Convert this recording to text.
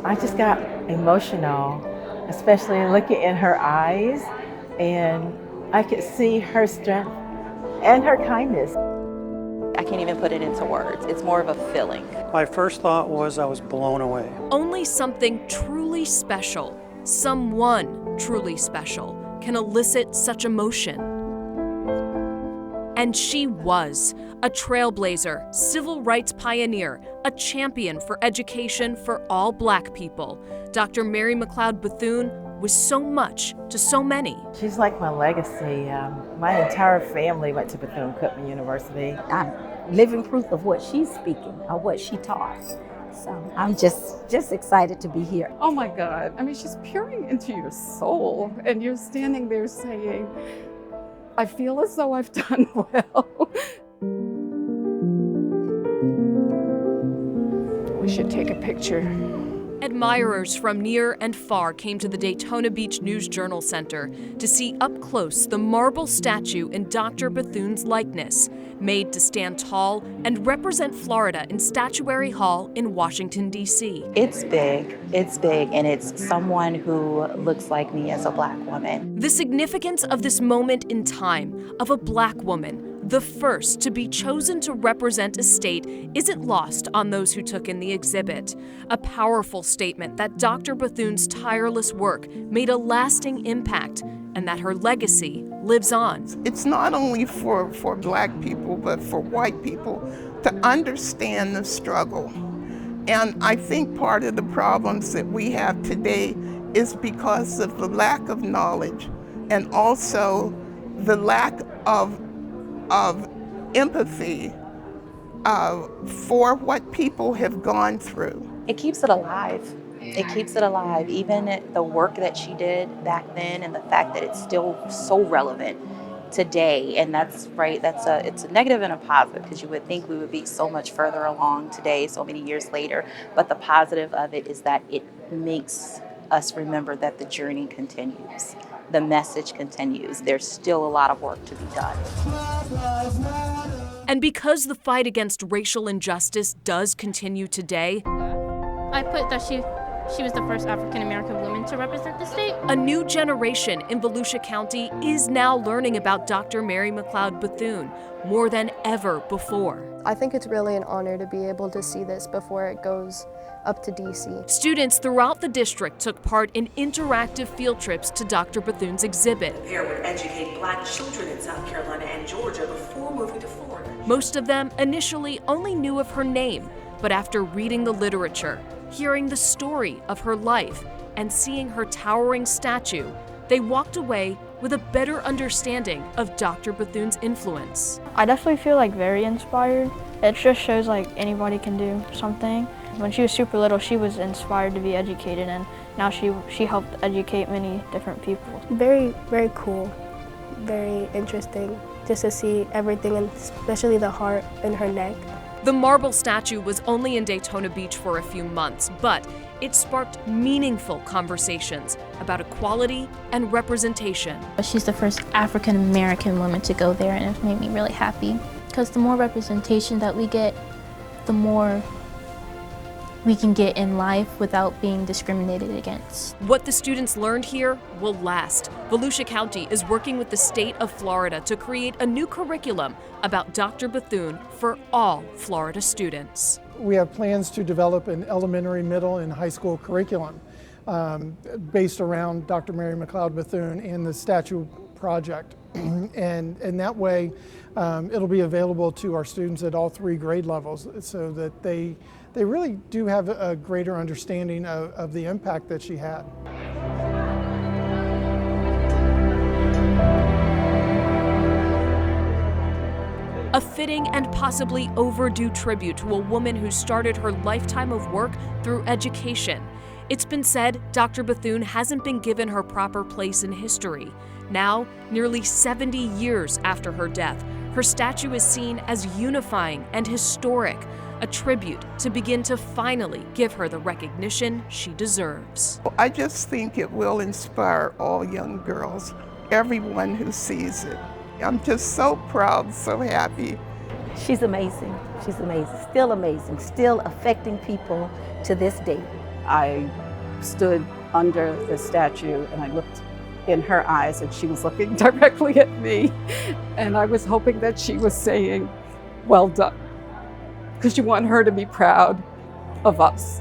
I just got emotional, especially looking in her eyes, and I could see her strength and her kindness. I can't even put it into words. It's more of a feeling. My first thought was I was blown away. Only something truly special, someone truly special, can elicit such emotion. And she was a trailblazer, civil rights pioneer, a champion for education for all Black people. Dr. Mary McLeod Bethune was so much to so many. She's like my legacy. My entire family went to Bethune-Cookman University. I'm living proof of what she's speaking, of what she taught. So I'm just excited to be here. Oh my God, I mean, she's peering into your soul, and you're standing there saying, I feel as though I've done well. We should take a picture. Admirers from near and far came to the Daytona Beach News Journal Center to see up close the marble statue in Dr. Bethune's likeness, made to stand tall and represent Florida in Statuary Hall in Washington, D.C. It's big, and it's someone who looks like me as a Black woman. The significance of this moment in time, of a Black woman, the first to be chosen to represent a state, isn't lost on those who took in the exhibit. A powerful statement that Dr. Bethune's tireless work made a lasting impact and that her legacy lives on. It's not only for Black people, but for white people to understand the struggle. And I think part of the problems that we have today is because of the lack of knowledge and also the lack of empathy for what people have gone through. It keeps it alive. It keeps it alive, even the work that she did back then and the fact that it's still so relevant today. And that's right, it's a negative and a positive, because you would think we would be so much further along today, so many years later. But the positive of it is that it makes us remember that the journey continues. The message continues. There's still a lot of work to be done. And because the fight against racial injustice does continue today, I put that she was the first African-American woman to represent the state. A new generation in Volusia County is now learning about Dr. Mary McLeod Bethune more than ever before. I think it's really an honor to be able to see this before it goes up to D.C. Students throughout the district took part in interactive field trips to Dr. Bethune's exhibit. The pair would educate Black children in South Carolina and Georgia before moving to Florida. Most of them initially only knew of her name, but after reading the literature, hearing the story of her life, and seeing her towering statue, they walked away with a better understanding of Dr. Bethune's influence. I definitely feel very inspired. It just shows anybody can do something. When she was super little, she was inspired to be educated, and now she helped educate many different people. Very, very cool, very interesting, just to see everything, and especially the heart in her neck. The marble statue was only in Daytona Beach for a few months, but it sparked meaningful conversations about equality and representation. She's the first African-American woman to go there, and it made me really happy, because the more representation that we get, the more we can get in life without being discriminated against. What the students learned here will last. Volusia County is working with the state of Florida to create a new curriculum about Dr. Bethune for all Florida students. We have plans to develop an elementary, middle, and high school curriculum based around Dr. Mary McLeod Bethune and the statue project. And that way, it'll be available to our students at all 3 grade levels, so that they really do have a greater understanding of the impact that she had. A fitting and possibly overdue tribute to a woman who started her lifetime of work through education. It's been said Dr. Bethune hasn't been given her proper place in history. Now, nearly 70 years after her death, her statue is seen as unifying and historic, a tribute to begin to finally give her the recognition she deserves. I just think it will inspire all young girls, everyone who sees it, I'm just so proud, so happy. She's amazing. She's amazing, still affecting people to this day. I stood under the statue and I looked in her eyes and she was looking directly at me. And I was hoping that she was saying, well done, because you want her to be proud of us.